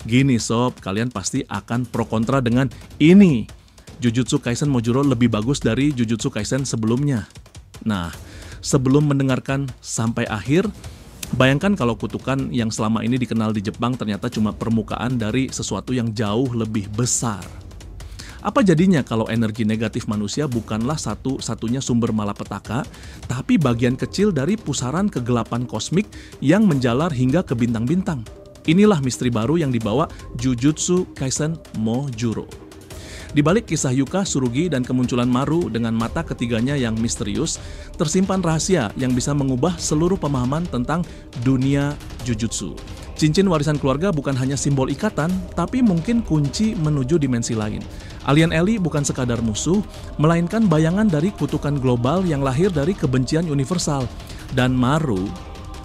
Gini sob, kalian pasti akan pro kontra dengan ini. Jujutsu Kaisen Mojuro lebih bagus dari Jujutsu Kaisen sebelumnya. Nah, sebelum mendengarkan sampai akhir, bayangkan kalau kutukan yang selama ini dikenal di Jepang ternyata cuma permukaan dari sesuatu yang jauh lebih besar. Apa jadinya kalau energi negatif manusia bukanlah satu-satunya sumber malapetaka, tapi bagian kecil dari pusaran kegelapan kosmik yang menjalar hingga ke bintang-bintang? Inilah misteri baru yang dibawa Jujutsu Kaisen Mojuro. Di balik kisah Yuka, Tsurugi, dan kemunculan Maru dengan mata ketiganya yang misterius, tersimpan rahasia yang bisa mengubah seluruh pemahaman tentang dunia Jujutsu. Cincin warisan keluarga bukan hanya simbol ikatan, tapi mungkin kunci menuju dimensi lain. Alien Ellie bukan sekadar musuh, melainkan bayangan dari kutukan global yang lahir dari kebencian universal. Dan Maru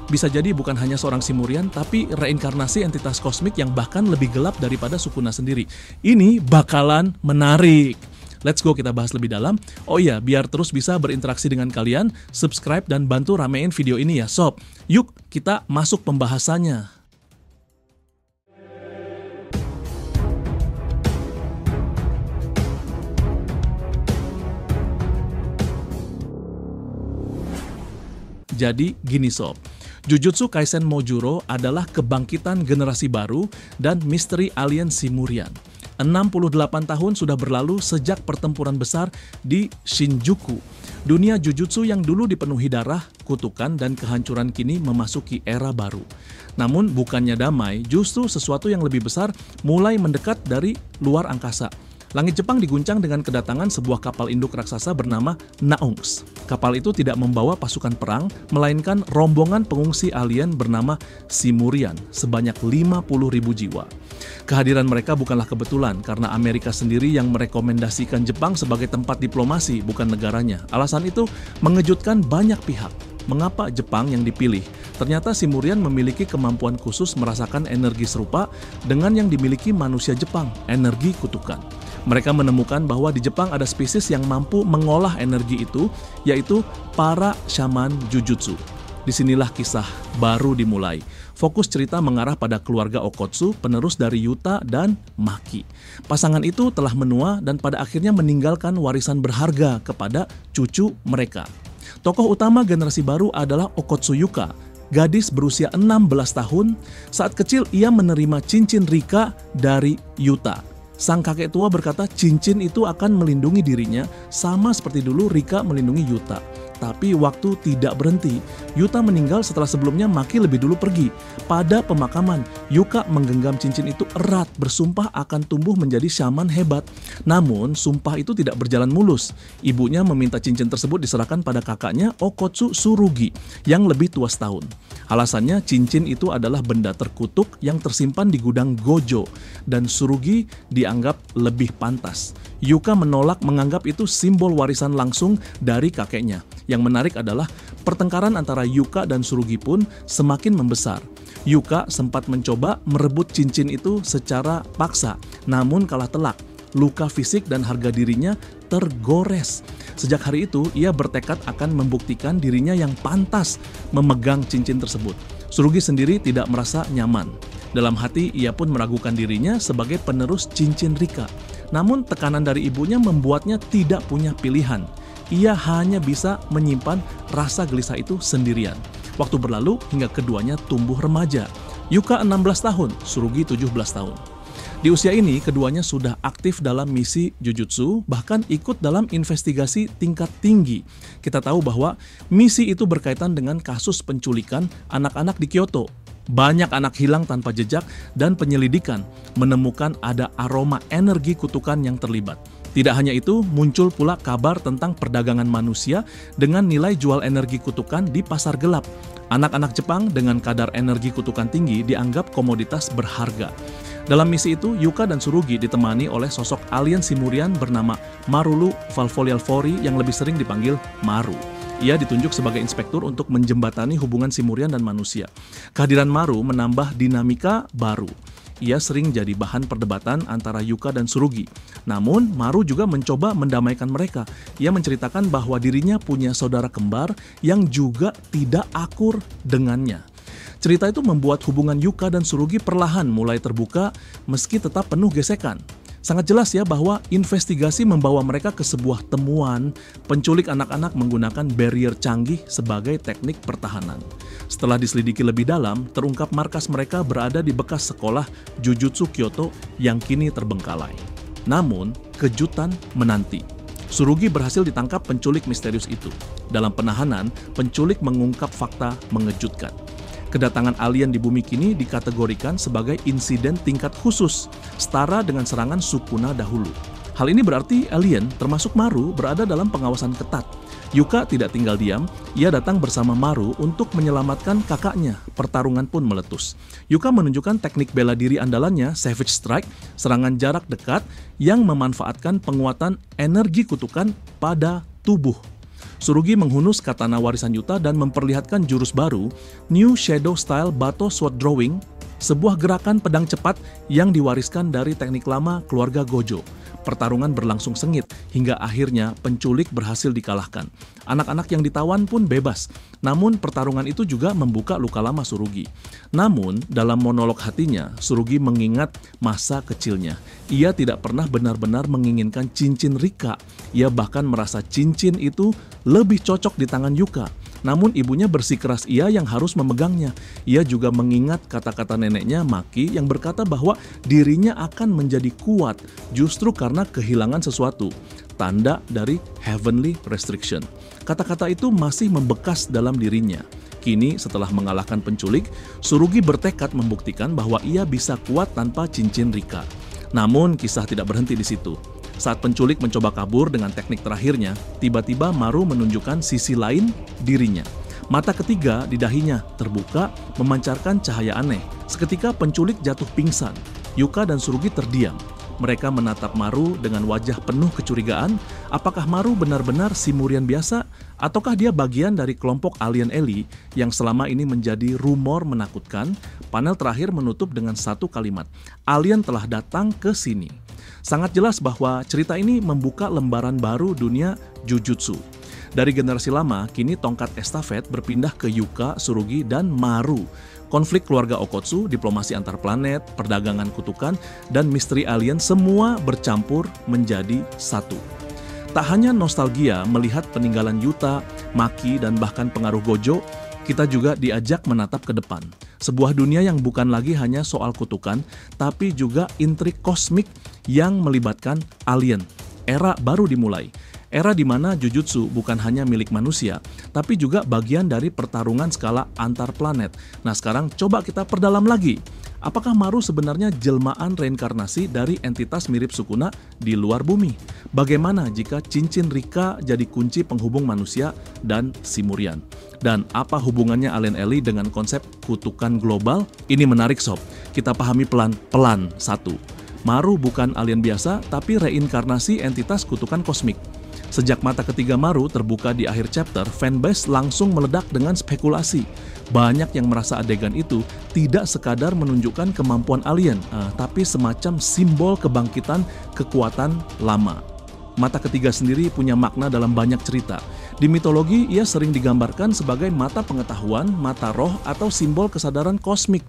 bisa jadi bukan hanya seorang Simurian, tapi reinkarnasi entitas kosmik yang bahkan lebih gelap daripada Sukuna sendiri. Ini bakalan menarik. Let's go kita bahas lebih dalam. Oh iya, biar terus bisa berinteraksi dengan kalian, subscribe dan bantu ramein video ini ya sob. Yuk kita masuk pembahasannya. Jadi gini sob, Jujutsu Kaisen Mojuro adalah kebangkitan generasi baru dan misteri alien Simurian. 68 tahun sudah berlalu sejak pertempuran besar di Shinjuku. Dunia Jujutsu yang dulu dipenuhi darah, kutukan, dan kehancuran kini memasuki era baru. Namun bukannya damai, justru sesuatu yang lebih besar mulai mendekat dari luar angkasa. Langit Jepang diguncang dengan kedatangan sebuah kapal induk raksasa bernama Naungs. Kapal itu tidak membawa pasukan perang, melainkan rombongan pengungsi alien bernama Simurian sebanyak 50.000 jiwa. Kehadiran mereka bukanlah kebetulan karena Amerika sendiri yang merekomendasikan Jepang sebagai tempat diplomasi, bukan negaranya. Alasan itu mengejutkan banyak pihak. Mengapa Jepang yang dipilih? Ternyata Simurian memiliki kemampuan khusus merasakan energi serupa dengan yang dimiliki manusia Jepang, energi kutukan. Mereka menemukan bahwa di Jepang ada spesies yang mampu mengolah energi itu, yaitu para shaman Jujutsu. Disinilah kisah baru dimulai. Fokus cerita mengarah pada keluarga Okotsu, penerus dari Yuta dan Maki. Pasangan itu telah menua dan pada akhirnya meninggalkan warisan berharga kepada cucu mereka. Tokoh utama generasi baru adalah Okotsu Yuka, gadis berusia 16 tahun. Saat kecil ia menerima cincin Rika dari Yuta. Sang kakek tua berkata cincin itu akan melindungi dirinya sama seperti dulu Rika melindungi Yuta. Tapi waktu tidak berhenti. Yuta meninggal setelah sebelumnya Maki lebih dulu pergi. Pada pemakaman, Yuka menggenggam cincin itu erat, bersumpah akan tumbuh menjadi shaman hebat. Namun, sumpah itu tidak berjalan mulus. Ibunya meminta cincin tersebut diserahkan pada kakaknya Okotsu Tsurugi yang lebih tua setahun. Alasannya, cincin itu adalah benda terkutuk yang tersimpan di gudang Gojo, dan Tsurugi dianggap lebih pantas. Yuka menolak, menganggap itu simbol warisan langsung dari kakeknya. Yang menarik adalah pertengkaran antara Yuka dan Tsurugi pun semakin membesar. Yuka sempat mencoba merebut cincin itu secara paksa, namun kalah telak. Luka fisik dan harga dirinya tergores. Sejak hari itu, ia bertekad akan membuktikan dirinya yang pantas memegang cincin tersebut. Tsurugi sendiri tidak merasa nyaman. Dalam hati, ia pun meragukan dirinya sebagai penerus cincin Rika. Namun, tekanan dari ibunya membuatnya tidak punya pilihan. Ia hanya bisa menyimpan rasa gelisah itu sendirian. Waktu berlalu hingga keduanya tumbuh remaja. Yuka 16 tahun, Tsurugi 17 tahun. Di usia ini, keduanya sudah aktif dalam misi Jujutsu, bahkan ikut dalam investigasi tingkat tinggi. Kita tahu bahwa misi itu berkaitan dengan kasus penculikan anak-anak di Kyoto. Banyak anak hilang tanpa jejak dan penyelidikan menemukan ada aroma energi kutukan yang terlibat. Tidak hanya itu, muncul pula kabar tentang perdagangan manusia dengan nilai jual energi kutukan di pasar gelap. Anak-anak Jepang dengan kadar energi kutukan tinggi dianggap komoditas berharga. Dalam misi itu, Yuka dan Tsurugi ditemani oleh sosok alien Simurian bernama Marulu Valfolialfori yang lebih sering dipanggil Maru. Ia ditunjuk sebagai inspektur untuk menjembatani hubungan Simurian dan manusia. Kehadiran Maru menambah dinamika baru. Ia sering jadi bahan perdebatan antara Yuka dan Tsurugi. Namun, Maru juga mencoba mendamaikan mereka. Ia menceritakan bahwa dirinya punya saudara kembar yang juga tidak akur dengannya. Cerita itu membuat hubungan Yuka dan Tsurugi perlahan mulai terbuka meski tetap penuh gesekan. Sangat jelas ya bahwa investigasi membawa mereka ke sebuah temuan penculik anak-anak menggunakan barrier canggih sebagai teknik pertahanan. Setelah diselidiki lebih dalam, terungkap markas mereka berada di bekas sekolah Jujutsu Kyoto yang kini terbengkalai. Namun, kejutan menanti. Tsurugi berhasil ditangkap penculik misterius itu. Dalam penahanan, penculik mengungkap fakta mengejutkan. Kedatangan alien di bumi kini dikategorikan sebagai insiden tingkat khusus, setara dengan serangan Sukuna dahulu. Hal ini berarti alien, termasuk Maru, berada dalam pengawasan ketat. Yuka tidak tinggal diam, ia datang bersama Maru untuk menyelamatkan kakaknya. Pertarungan pun meletus. Yuka menunjukkan teknik bela diri andalannya, Savage Strike, serangan jarak dekat yang memanfaatkan penguatan energi kutukan pada tubuh. Tsurugi menghunus katana warisan Yuta dan memperlihatkan jurus baru, New Shadow Style Bato Sword Drawing, sebuah gerakan pedang cepat yang diwariskan dari teknik lama keluarga Gojo. Pertarungan berlangsung sengit hingga akhirnya penculik berhasil dikalahkan. Anak-anak yang ditawan pun bebas. Namun pertarungan itu juga membuka luka lama Tsurugi. Namun dalam monolog hatinya, Tsurugi mengingat masa kecilnya. Ia tidak pernah benar-benar menginginkan cincin Rika. Ia bahkan merasa cincin itu lebih cocok di tangan Yuka. Namun ibunya bersikeras ia yang harus memegangnya. Ia juga mengingat kata-kata neneknya Maki yang berkata bahwa dirinya akan menjadi kuat justru karena kehilangan sesuatu. Tanda dari heavenly restriction. Kata-kata itu masih membekas dalam dirinya. Kini setelah mengalahkan penculik, Tsurugi bertekad membuktikan bahwa ia bisa kuat tanpa cincin Rika. Namun kisah tidak berhenti di situ. Saat penculik mencoba kabur dengan teknik terakhirnya, tiba-tiba Maru menunjukkan sisi lain dirinya. Mata ketiga di dahinya terbuka, memancarkan cahaya aneh. Seketika penculik jatuh pingsan. Yuka dan Tsurugi terdiam. Mereka menatap Maru dengan wajah penuh kecurigaan. Apakah Maru benar-benar Simurian biasa? Ataukah dia bagian dari kelompok alien Ellie yang selama ini menjadi rumor menakutkan? Panel terakhir menutup dengan satu kalimat, alien telah datang ke sini. Sangat jelas bahwa cerita ini membuka lembaran baru dunia Jujutsu. Dari generasi lama, kini tongkat estafet berpindah ke Yuka, Tsurugi, dan Maru. Konflik keluarga Okotsu, diplomasi antar planet, perdagangan kutukan, dan misteri alien semua bercampur menjadi satu. Tak hanya nostalgia melihat peninggalan Yuta, Maki, dan bahkan pengaruh Gojo, kita juga diajak menatap ke depan. Sebuah dunia yang bukan lagi hanya soal kutukan, tapi juga intrik kosmik yang melibatkan alien. Era baru dimulai. Era di mana Jujutsu bukan hanya milik manusia, tapi juga bagian dari pertarungan skala antar planet. Nah sekarang coba kita perdalam lagi. Apakah Maru sebenarnya jelmaan reinkarnasi dari entitas mirip Sukuna di luar bumi? Bagaimana jika cincin Rika jadi kunci penghubung manusia dan Simurian? Dan apa hubungannya alien Ellie dengan konsep kutukan global? Ini menarik sob, kita pahami pelan-pelan. 1. Maru bukan alien biasa, tapi reinkarnasi entitas kutukan kosmik. Sejak mata ketiga Maru terbuka di akhir chapter, fanbase langsung meledak dengan spekulasi. Banyak yang merasa adegan itu tidak sekadar menunjukkan kemampuan alien, tapi semacam simbol kebangkitan kekuatan lama. Mata ketiga sendiri punya makna dalam banyak cerita. Di mitologi, ia sering digambarkan sebagai mata pengetahuan, mata roh, atau simbol kesadaran kosmik.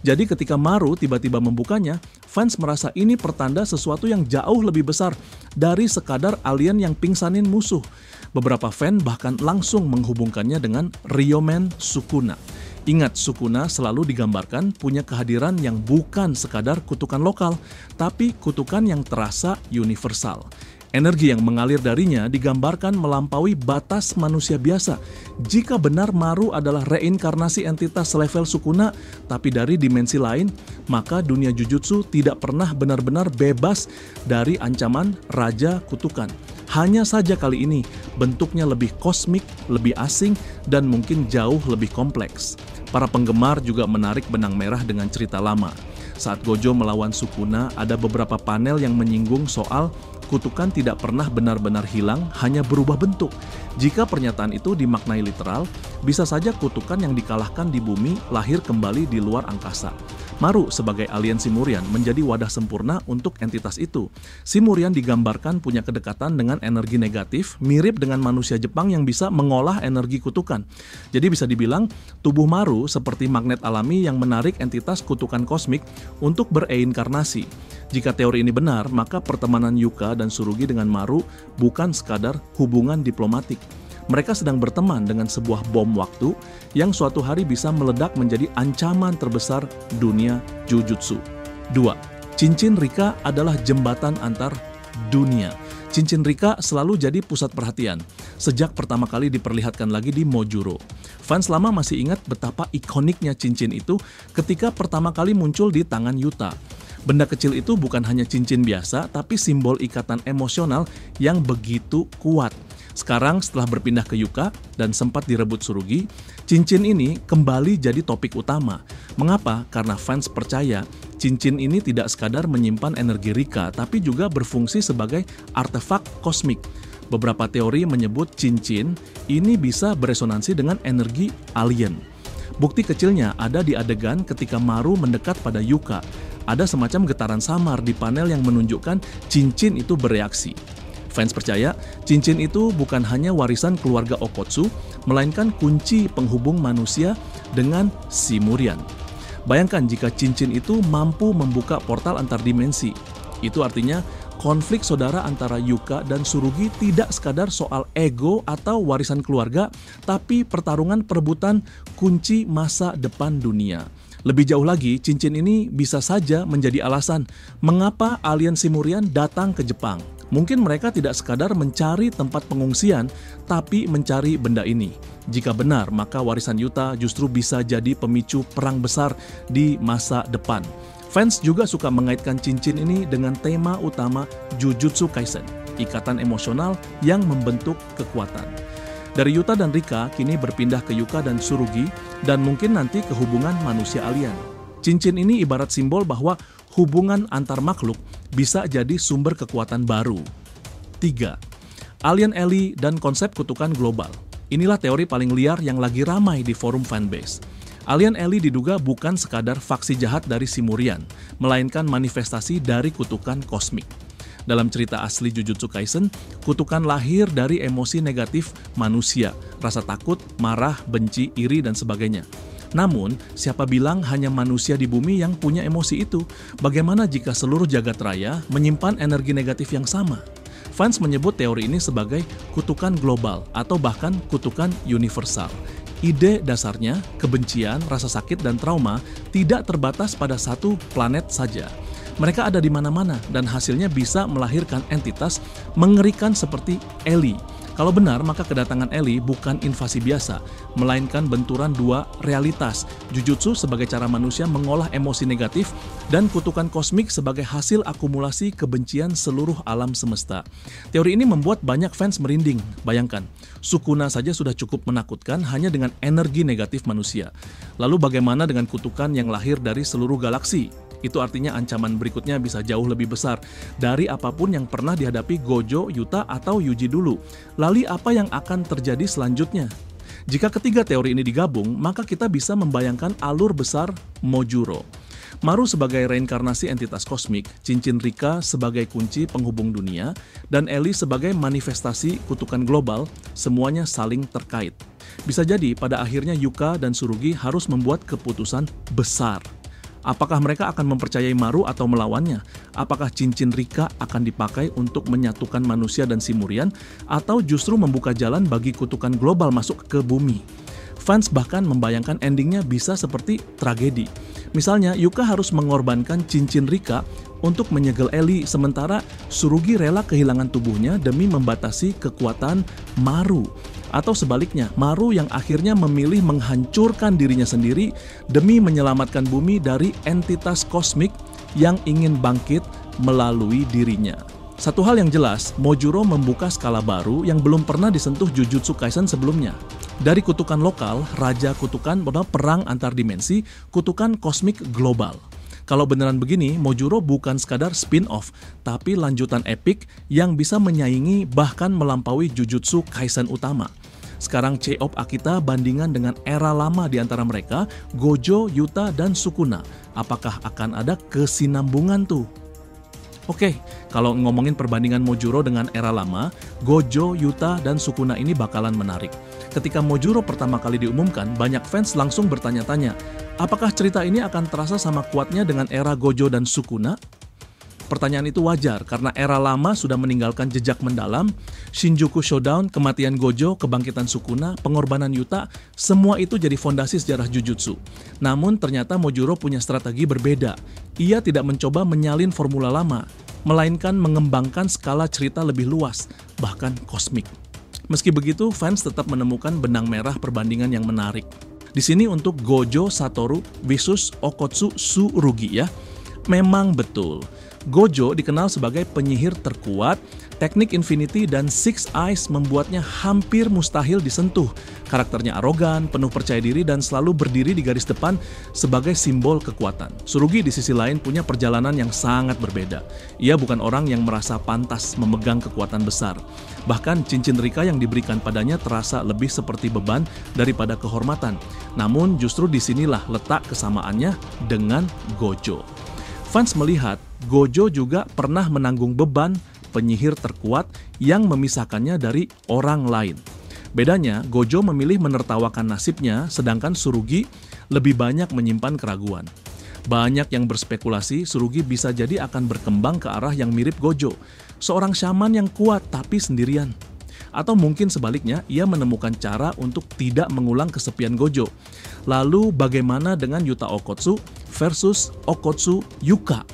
Jadi ketika Maru tiba-tiba membukanya, fans merasa ini pertanda sesuatu yang jauh lebih besar dari sekadar alien yang pingsanin musuh. Beberapa fan bahkan langsung menghubungkannya dengan Ryomen Sukuna. Ingat, Sukuna selalu digambarkan punya kehadiran yang bukan sekadar kutukan lokal, tapi kutukan yang terasa universal. Energi yang mengalir darinya digambarkan melampaui batas manusia biasa. Jika benar Maru adalah reinkarnasi entitas selevel Sukuna, tapi dari dimensi lain, maka dunia Jujutsu tidak pernah benar-benar bebas dari ancaman Raja Kutukan. Hanya saja kali ini, bentuknya lebih kosmik, lebih asing, dan mungkin jauh lebih kompleks. Para penggemar juga menarik benang merah dengan cerita lama. Saat Gojo melawan Sukuna, ada beberapa panel yang menyinggung soal kutukan tidak pernah benar-benar hilang, hanya berubah bentuk. Jika pernyataan itu dimaknai literal, bisa saja kutukan yang dikalahkan di bumi lahir kembali di luar angkasa. Maru sebagai alien Simurian menjadi wadah sempurna untuk entitas itu. Simurian digambarkan punya kedekatan dengan energi negatif, mirip dengan manusia Jepang yang bisa mengolah energi kutukan. Jadi bisa dibilang, tubuh Maru seperti magnet alami yang menarik entitas kutukan kosmik untuk bereinkarnasi. Jika teori ini benar, maka pertemanan Yuka dan Tsurugi dengan Maru bukan sekadar hubungan diplomatik. Mereka sedang berteman dengan sebuah bom waktu yang suatu hari bisa meledak menjadi ancaman terbesar dunia Jujutsu. 2. Cincin Rika adalah jembatan antar dunia. Cincin Rika selalu jadi pusat perhatian. Sejak pertama kali diperlihatkan lagi di Mojuro. Fans lama masih ingat betapa ikoniknya cincin itu ketika pertama kali muncul di tangan Yuta. Benda kecil itu bukan hanya cincin biasa, tapi simbol ikatan emosional yang begitu kuat. Sekarang setelah berpindah ke Yuka dan sempat direbut Tsurugi, cincin ini kembali jadi topik utama. Mengapa? Karena fans percaya cincin ini tidak sekadar menyimpan energi Rika, tapi juga berfungsi sebagai artefak kosmik. Beberapa teori menyebut cincin ini bisa beresonansi dengan energi alien. Bukti kecilnya ada di adegan ketika Maru mendekat pada Yuka. Ada semacam getaran samar di panel yang menunjukkan cincin itu bereaksi. Fans percaya, cincin itu bukan hanya warisan keluarga Okotsu, melainkan kunci penghubung manusia dengan Simurian. Bayangkan jika cincin itu mampu membuka portal antar dimensi. Itu artinya konflik saudara antara Yuka dan Tsurugi tidak sekadar soal ego atau warisan keluarga, tapi pertarungan perebutan kunci masa depan dunia. Lebih jauh lagi, cincin ini bisa saja menjadi alasan mengapa alien Simurian datang ke Jepang. Mungkin mereka tidak sekadar mencari tempat pengungsian, tapi mencari benda ini. Jika benar, maka warisan Yuta justru bisa jadi pemicu perang besar di masa depan. Fans juga suka mengaitkan cincin ini dengan tema utama Jujutsu Kaisen, ikatan emosional yang membentuk kekuatan. Dari Yuta dan Rika kini berpindah ke Yuka dan Tsurugi, dan mungkin nanti ke hubungan manusia alien. Cincin ini ibarat simbol bahwa hubungan antar makhluk bisa jadi sumber kekuatan baru. 3. Alien Ellie dan konsep kutukan global. Inilah teori paling liar yang lagi ramai di forum fanbase. Alien Ellie diduga bukan sekadar faksi jahat dari Simurian, melainkan manifestasi dari kutukan kosmik. Dalam cerita asli Jujutsu Kaisen, kutukan lahir dari emosi negatif manusia, rasa takut, marah, benci, iri, dan sebagainya. Namun, siapa bilang hanya manusia di bumi yang punya emosi itu? Bagaimana jika seluruh jagat raya menyimpan energi negatif yang sama? Fans menyebut teori ini sebagai kutukan global atau bahkan kutukan universal. Ide dasarnya, kebencian, rasa sakit, dan trauma tidak terbatas pada satu planet saja. Mereka ada di mana-mana dan hasilnya bisa melahirkan entitas mengerikan seperti Ellie. Kalau benar, maka kedatangan Ellie bukan invasi biasa, melainkan benturan dua realitas. Jujutsu sebagai cara manusia mengolah emosi negatif dan kutukan kosmik sebagai hasil akumulasi kebencian seluruh alam semesta. Teori ini membuat banyak fans merinding. Bayangkan, Sukuna saja sudah cukup menakutkan hanya dengan energi negatif manusia. Lalu bagaimana dengan kutukan yang lahir dari seluruh galaksi? Itu artinya ancaman berikutnya bisa jauh lebih besar dari apapun yang pernah dihadapi Gojo, Yuta, atau Yuji dulu. Lalu apa yang akan terjadi selanjutnya? Jika ketiga teori ini digabung, maka kita bisa membayangkan alur besar Mojuro. Maru sebagai reinkarnasi entitas kosmik, cincin Rika sebagai kunci penghubung dunia, dan Ellie sebagai manifestasi kutukan global, semuanya saling terkait. Bisa jadi pada akhirnya Yuka dan Tsurugi harus membuat keputusan besar. Apakah mereka akan mempercayai Maru atau melawannya? Apakah cincin Rika akan dipakai untuk menyatukan manusia dan Simurian, atau justru membuka jalan bagi kutukan global masuk ke bumi? Fans bahkan membayangkan endingnya bisa seperti tragedi. Misalnya, Yuka harus mengorbankan cincin Rika untuk menyegel Ellie, sementara Tsurugi rela kehilangan tubuhnya demi membatasi kekuatan Maru. Atau sebaliknya, Maru yang akhirnya memilih menghancurkan dirinya sendiri demi menyelamatkan bumi dari entitas kosmik yang ingin bangkit melalui dirinya. Satu hal yang jelas, Mojuro membuka skala baru yang belum pernah disentuh Jujutsu Kaisen sebelumnya. Dari kutukan lokal, raja kutukan, perang antar dimensi, kutukan kosmik global. Kalau beneran begini, Mojuro bukan sekadar spin-off, tapi lanjutan epik yang bisa menyaingi bahkan melampaui Jujutsu Kaisen utama. Sekarang C-Op Akita bandingan dengan era lama di antara mereka, Gojo, Yuta, dan Sukuna. Apakah akan ada kesinambungan tuh? Oke, kalau ngomongin perbandingan Mojuro dengan era lama, Gojo, Yuta, dan Sukuna ini bakalan menarik. Ketika Mojuro pertama kali diumumkan, banyak fans langsung bertanya-tanya, apakah cerita ini akan terasa sama kuatnya dengan era Gojo dan Sukuna? Pertanyaan itu wajar karena era lama sudah meninggalkan jejak mendalam, Shinjuku Showdown, kematian Gojo, kebangkitan Sukuna, pengorbanan Yuta, semua itu jadi fondasi sejarah Jujutsu. Namun ternyata Mojuro punya strategi berbeda. Ia tidak mencoba menyalin formula lama, melainkan mengembangkan skala cerita lebih luas, bahkan kosmik. Meski begitu, fans tetap menemukan benang merah perbandingan yang menarik. Di sini untuk Gojo Satoru versus Okotsu Tsurugi ya. Memang betul, Gojo dikenal sebagai penyihir terkuat, teknik Infinity dan Six Eyes membuatnya hampir mustahil disentuh. Karakternya arogan, penuh percaya diri dan selalu berdiri di garis depan sebagai simbol kekuatan. Tsurugi di sisi lain punya perjalanan yang sangat berbeda. Ia bukan orang yang merasa pantas memegang kekuatan besar. Bahkan cincin Rika yang diberikan padanya terasa lebih seperti beban daripada kehormatan. Namun justru disinilah letak kesamaannya dengan Gojo. Fans melihat Gojo juga pernah menanggung beban penyihir terkuat yang memisahkannya dari orang lain. Bedanya, Gojo memilih menertawakan nasibnya, sedangkan Tsurugi lebih banyak menyimpan keraguan. Banyak yang berspekulasi Tsurugi bisa jadi akan berkembang ke arah yang mirip Gojo, seorang syaman yang kuat tapi sendirian. Atau mungkin sebaliknya, ia menemukan cara untuk tidak mengulang kesepian Gojo. Lalu bagaimana dengan Yuta Okotsu versus Okotsu Yuka?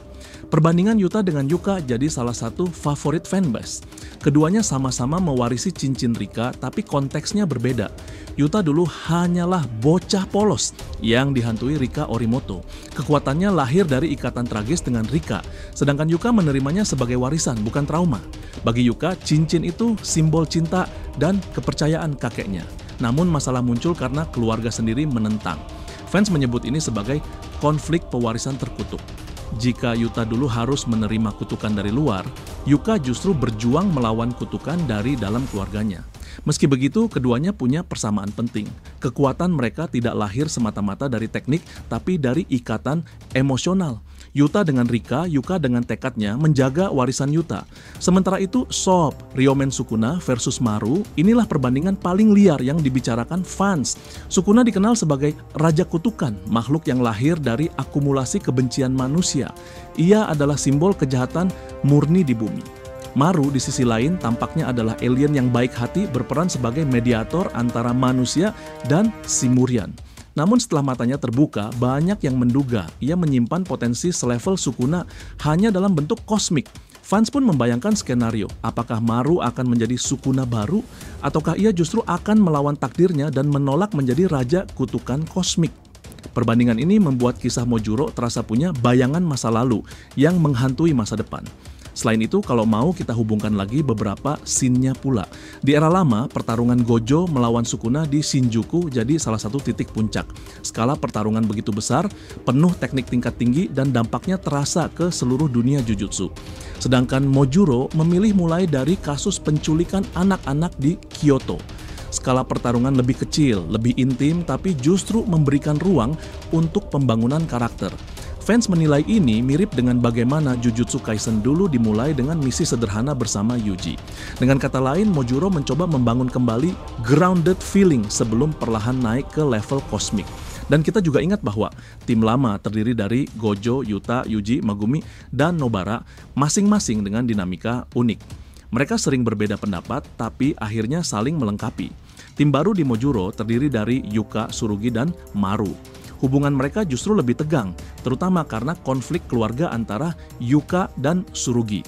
Perbandingan Yuta dengan Yuka jadi salah satu favorit fanbase. Keduanya sama-sama mewarisi cincin Rika, tapi konteksnya berbeda. Yuta dulu hanyalah bocah polos yang dihantui Rika Orimoto. Kekuatannya lahir dari ikatan tragis dengan Rika, sedangkan Yuka menerimanya sebagai warisan, bukan trauma. Bagi Yuka, cincin itu simbol cinta dan kepercayaan kakeknya. Namun masalah muncul karena keluarga sendiri menentang. Fans menyebut ini sebagai konflik pewarisan terkutuk. Jika Yuta dulu harus menerima kutukan dari luar, Yuka justru berjuang melawan kutukan dari dalam keluarganya. Meski begitu, keduanya punya persamaan penting. Kekuatan mereka tidak lahir semata-mata dari teknik, tapi dari ikatan emosional. Yuta dengan Rika, Yuka dengan tekadnya menjaga warisan Yuta. Sementara itu, Sob, Ryomen Sukuna versus Maru, inilah perbandingan paling liar yang dibicarakan fans. Sukuna dikenal sebagai Raja Kutukan, makhluk yang lahir dari akumulasi kebencian manusia. Ia adalah simbol kejahatan murni di bumi. Maru di sisi lain tampaknya adalah alien yang baik hati berperan sebagai mediator antara manusia dan Simurian. Namun setelah matanya terbuka, banyak yang menduga ia menyimpan potensi selevel Sukuna hanya dalam bentuk kosmik. Fans pun membayangkan skenario, apakah Maru akan menjadi Sukuna baru, ataukah ia justru akan melawan takdirnya dan menolak menjadi Raja Kutukan Kosmik. Perbandingan ini membuat kisah Mojuro terasa punya bayangan masa lalu yang menghantui masa depan. Selain itu, kalau mau kita hubungkan lagi beberapa scene-nya pula. Di era lama, pertarungan Gojo melawan Sukuna di Shinjuku jadi salah satu titik puncak. Skala pertarungan begitu besar, penuh teknik tingkat tinggi, dan dampaknya terasa ke seluruh dunia Jujutsu. Sedangkan Mojuro memilih mulai dari kasus penculikan anak-anak di Kyoto. Skala pertarungan lebih kecil, lebih intim, tapi justru memberikan ruang untuk pembangunan karakter. Fans menilai ini mirip dengan bagaimana Jujutsu Kaisen dulu dimulai dengan misi sederhana bersama Yuji. Dengan kata lain, Mojuro mencoba membangun kembali grounded feeling sebelum perlahan naik ke level kosmik. Dan kita juga ingat bahwa tim lama terdiri dari Gojo, Yuta, Yuji, Megumi, dan Nobara masing-masing dengan dinamika unik. Mereka sering berbeda pendapat, tapi akhirnya saling melengkapi. Tim baru di Mojuro terdiri dari Yuka, Tsurugi, dan Maru. Hubungan mereka justru lebih tegang, terutama karena konflik keluarga antara Yuka dan Tsurugi.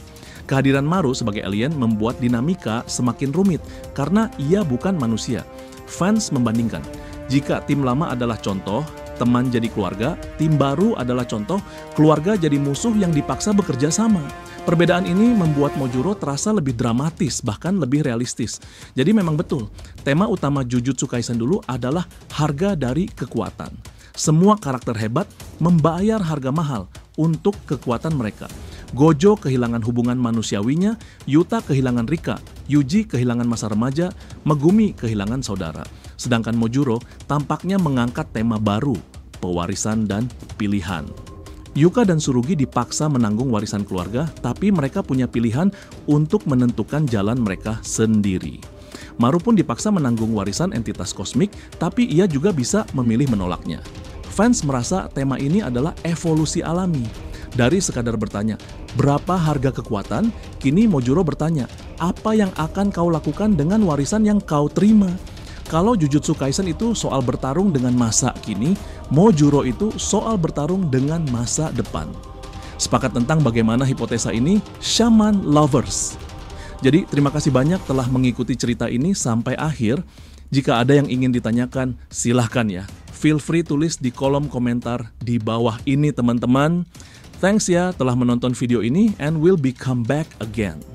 Kehadiran Maru sebagai alien membuat dinamika semakin rumit karena ia bukan manusia. Fans membandingkan, jika tim lama adalah contoh, teman jadi keluarga, tim baru adalah contoh, keluarga jadi musuh yang dipaksa bekerja sama. Perbedaan ini membuat Mojuro terasa lebih dramatis, bahkan lebih realistis. Jadi memang betul, tema utama Jujutsu Kaisen dulu adalah harga dari kekuatan. Semua karakter hebat membayar harga mahal untuk kekuatan mereka. Gojo kehilangan hubungan manusiawinya, Yuta kehilangan Rika, Yuji kehilangan masa remaja, Megumi kehilangan saudara. Sedangkan Mojuro tampaknya mengangkat tema baru, pewarisan dan pilihan. Yuka dan Tsurugi dipaksa menanggung warisan keluarga, tapi mereka punya pilihan untuk menentukan jalan mereka sendiri. Maru pun dipaksa menanggung warisan entitas kosmik, tapi ia juga bisa memilih menolaknya. Fans merasa tema ini adalah evolusi alami. Dari sekadar bertanya, berapa harga kekuatan? Kini Mojuro bertanya, apa yang akan kau lakukan dengan warisan yang kau terima? Kalau Jujutsu Kaisen itu soal bertarung dengan masa kini, Mojuro itu soal bertarung dengan masa depan. Sepakat tentang bagaimana hipotesa ini, Shaman Lovers. Jadi terima kasih banyak telah mengikuti cerita ini sampai akhir. Jika ada yang ingin ditanyakan, silahkan ya. Feel free tulis di kolom komentar di bawah ini teman-teman. Thanks ya telah menonton video ini and we'll be come back again.